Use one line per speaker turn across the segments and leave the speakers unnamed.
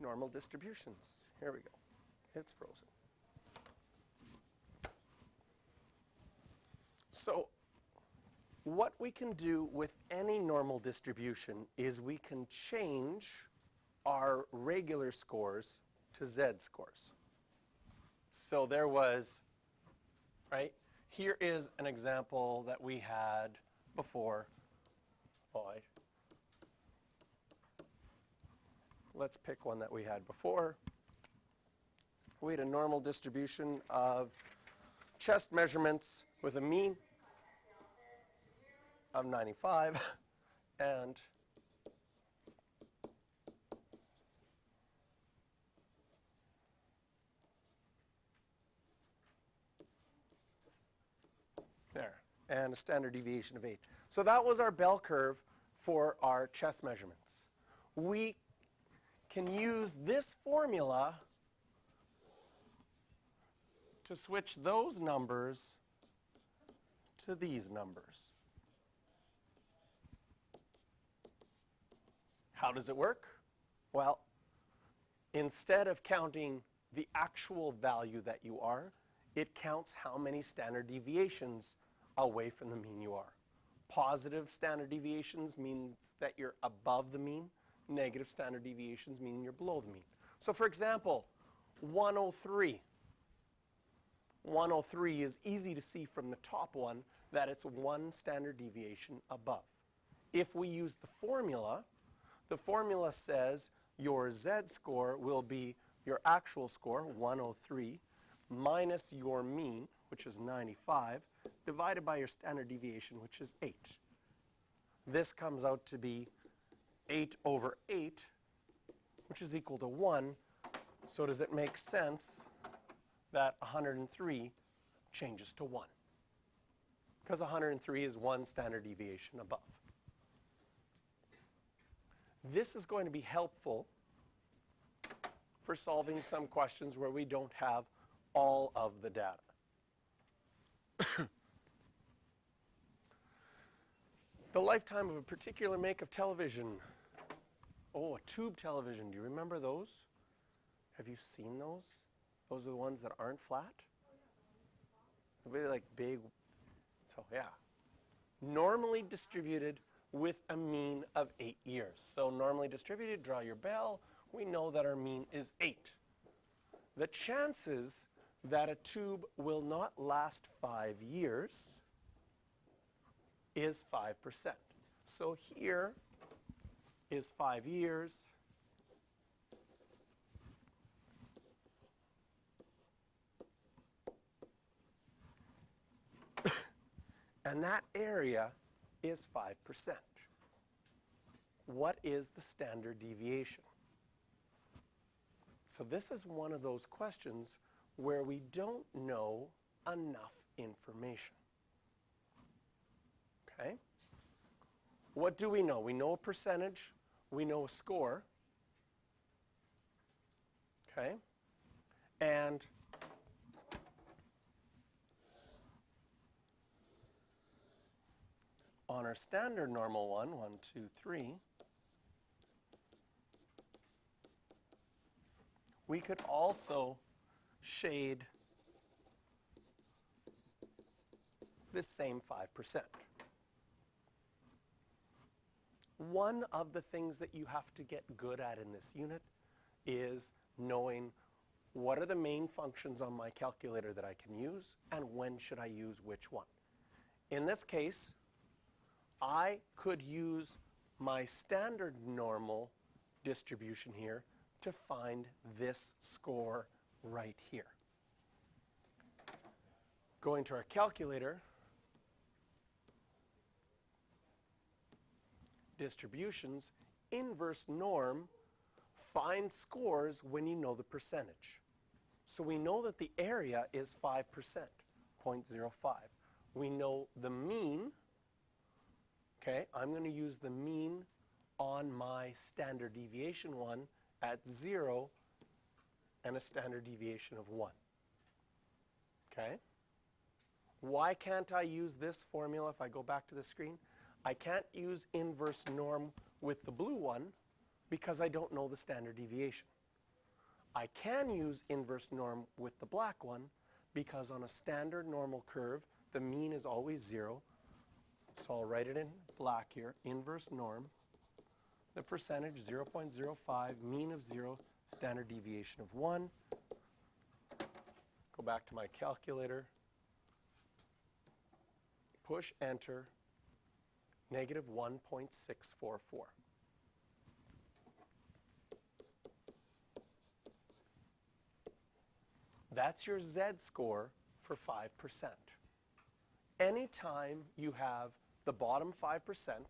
normal distributions. Here we go. It's frozen. So what we can do with any normal distribution is we can change our regular scores to Z scores. So there was, right? Here is an example that we had before. Let's pick one that we had before. We had a normal distribution of chest measurements with a mean of 95 and a standard deviation of 8. So that was our bell curve for our chest measurements. We can use this formula to switch those numbers to these numbers. How does it work? Well, instead of counting the actual value that you are, it counts how many standard deviations away from the mean you are. Positive standard deviations means that you're above the mean. Negative standard deviations mean you're below the mean. So for example, 103. 103 is easy to see from the top one that it's one standard deviation above. If we use the formula says your Z score will be your actual score, 103, minus your mean, which is 95, divided by your standard deviation, which is 8. This comes out to be 8 over 8, which is equal to 1. So does it make sense that 103 changes to 1? Because 103 is one standard deviation above. This is going to be helpful for solving some questions where we don't have all of the data. The lifetime of a particular make of television. Oh, a tube television. Do you remember those? Have you seen those? Those are the ones that aren't flat? They're really like big. So yeah. Normally distributed with a mean of 8 years. So normally distributed, draw your bell. We know that our mean is 8. The chances that a tube will not last 5 years is 5%. So here is 5 years. And that area is 5%. What is the standard deviation? So this is one of those questions where we don't know enough information. Okay? What do we know? We know a percentage. We know a score. Okay? And on our standard normal one, 1, 2, 3, we could also shade this same 5%. One of the things that you have to get good at in this unit is knowing what are the main functions on my calculator that I can use and when should I use which one. In this case, I could use my standard normal distribution here to find this score right here. Going to our calculator, distributions, inverse norm, find scores when you know the percentage. So we know that the area is 5%, 0.05. We know the mean. Okay, I'm going to use the mean on my standard deviation one at 0 and a standard deviation of 1. Okay? Why can't I use this formula if I go back to the screen? I can't use inverse norm with the blue one because I don't know the standard deviation. I can use inverse norm with the black one because on a standard normal curve, the mean is always 0. So I'll write it in black here, inverse norm, the percentage 0.05, mean of 0, standard deviation of 1. Go back to my calculator, push enter, negative 1.644. That's your z-score for 5%. Anytime you have the bottom 5%,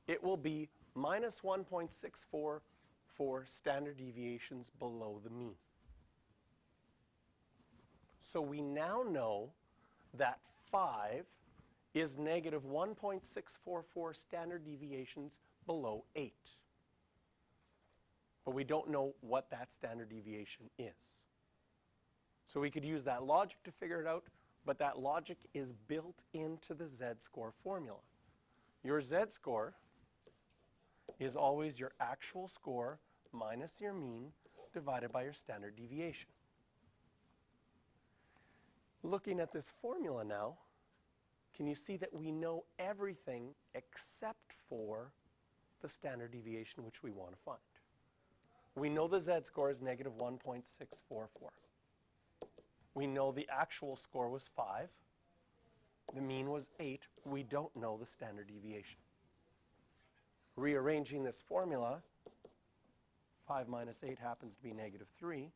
it will be minus 1.644 standard deviations below the mean. So we now know that 5 is negative 1.644 standard deviations below 8. But we don't know what that standard deviation is. So we could use that logic to figure it out, but that logic is built into the z-score formula. Your z-score is always your actual score minus your mean divided by your standard deviation. Looking at this formula now, can you see that we know everything except for the standard deviation which we want to find? We know the z-score is negative 1.644. We know the actual score was 5. The mean was 8. We don't know the standard deviation. Rearranging this formula, 5 minus 8 happens to be negative 3.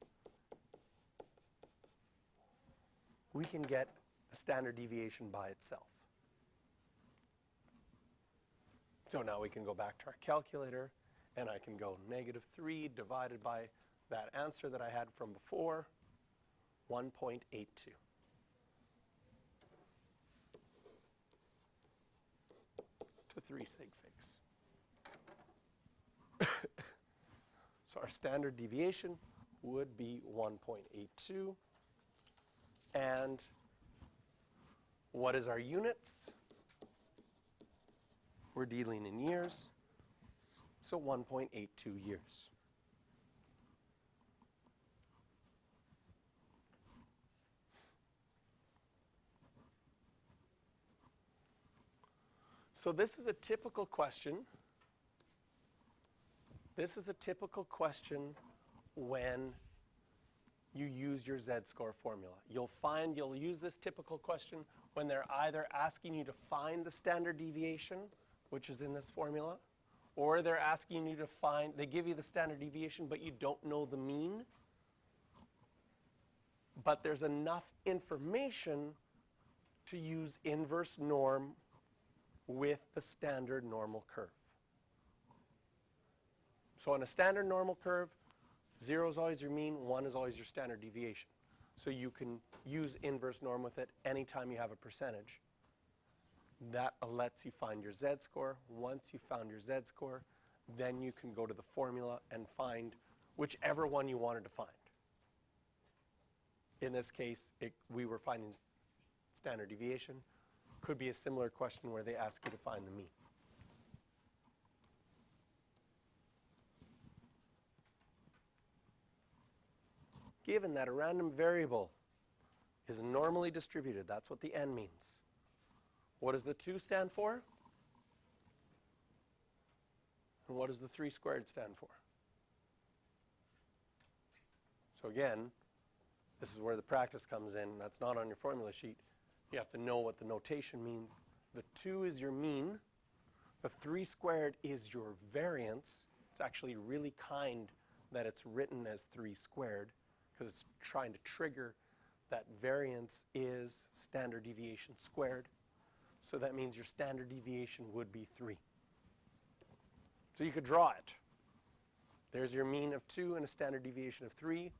We can get the standard deviation by itself. So now we can go back to our calculator, and I can go negative 3 divided by that answer that I had from before, 1.82. To 3 sig figs. So our standard deviation would be 1.82. And what is our units? We're dealing in years, so 1.82 years. So this is a typical question. This is a typical question when you use your z-score formula. You'll find you'll use this typical question when they're either asking you to find the standard deviation, which is in this formula, or they're asking you to find, they give you the standard deviation, but you don't know the mean. But there's enough information to use inverse norm with the standard normal curve. So on a standard normal curve, 0 is always your mean, 1 is always your standard deviation. So you can use inverse norm with it anytime you have a percentage. That lets you find your z-score. Once you found your z-score, then you can go to the formula and find whichever one you wanted to find. In this case, we were finding standard deviation. Could be a similar question where they ask you to find the mean. Given that a random variable is normally distributed, that's what the n means. What does the 2 stand for? And what does the 3 squared stand for? So again, this is where the practice comes in. That's not on your formula sheet. You have to know what the notation means. The 2 is your mean. The 3 squared is your variance. It's actually really kind that it's written as 3 squared because it's trying to trigger that variance is standard deviation squared. So that means your standard deviation would be 3. So you could draw it. There's your mean of 2 and a standard deviation of 3.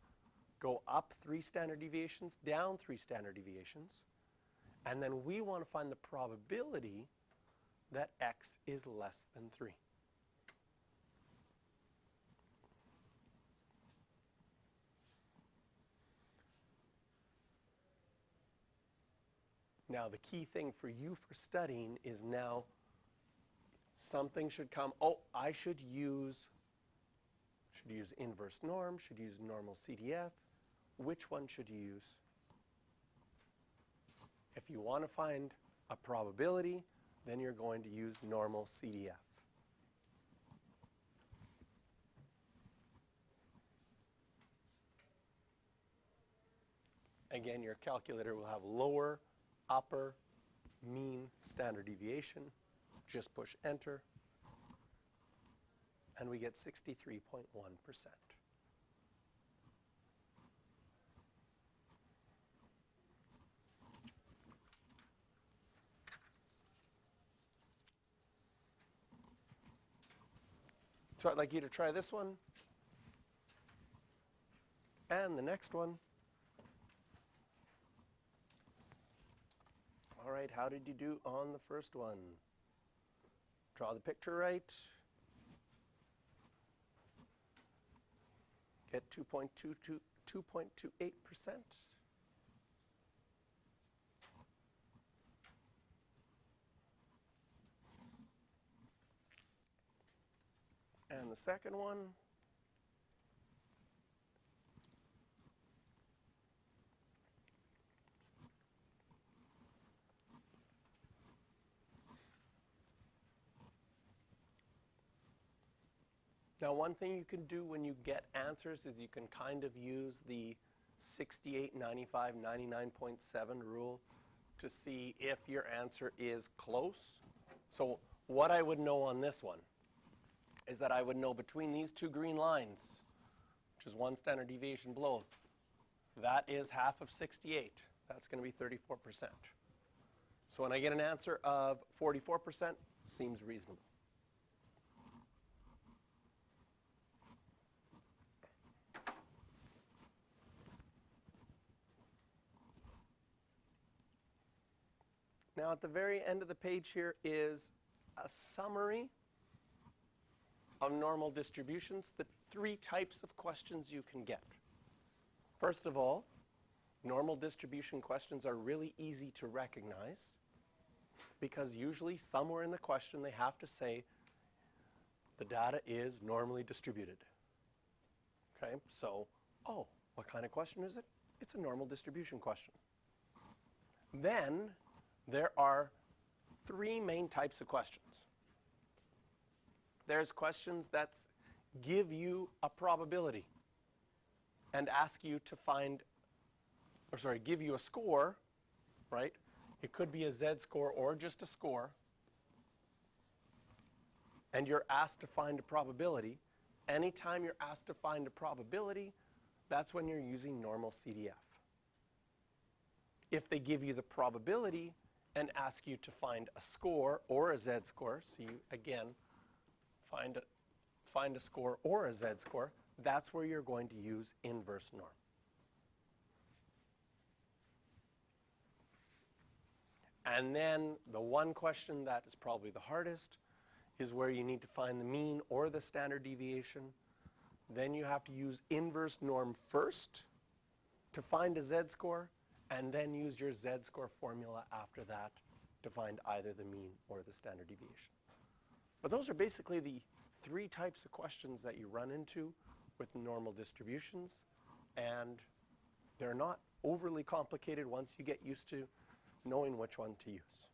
Go up 3 standard deviations, down 3 standard deviations. And then we want to find the probability that x is less than 3. Now the key thing for you for studying is now something should come, oh, I should use Should you use inverse norm? Should you use normal CDF? Which one should you use? If you want to find a probability, then you're going to use normal CDF. Again, your calculator will have lower, upper, mean, standard deviation. Just push enter, and we get 63.1%. So I'd like you to try this one and the next one. All right, how did you do on the first one? Draw the picture right. Get 2.28%. And the second one, now one thing you can do when you get answers is you can kind of use the 68, 95, 99.7 rule to see if your answer is close. So what I would know on this one is that I would know between these two green lines, which is one standard deviation below, that is half of 68. That's going to be 34%. So when I get an answer of 44%, seems reasonable. Now at the very end of the page here is a summary of normal distributions, the three types of questions you can get. First of all, normal distribution questions are really easy to recognize because usually somewhere in the question they have to say the data is normally distributed. Okay, so, oh, what kind of question is it? It's a normal distribution question. Then there are three main types of questions. There's questions that give you a probability and ask you to find, or sorry, give you a score, right? It could be a z-score or just a score. And you're asked to find a probability. Anytime you're asked to find a probability, that's when you're using normal CDF. If they give you the probability and ask you to find a score or a z-score, so you, again, find a score or a z-score, that's where you're going to use inverse norm. And then the one question that is probably the hardest is where you need to find the mean or the standard deviation. Then you have to use inverse norm first to find a z-score, and then use your z-score formula after that to find either the mean or the standard deviation. But those are basically the three types of questions that you run into with normal distributions, and they're not overly complicated once you get used to knowing which one to use.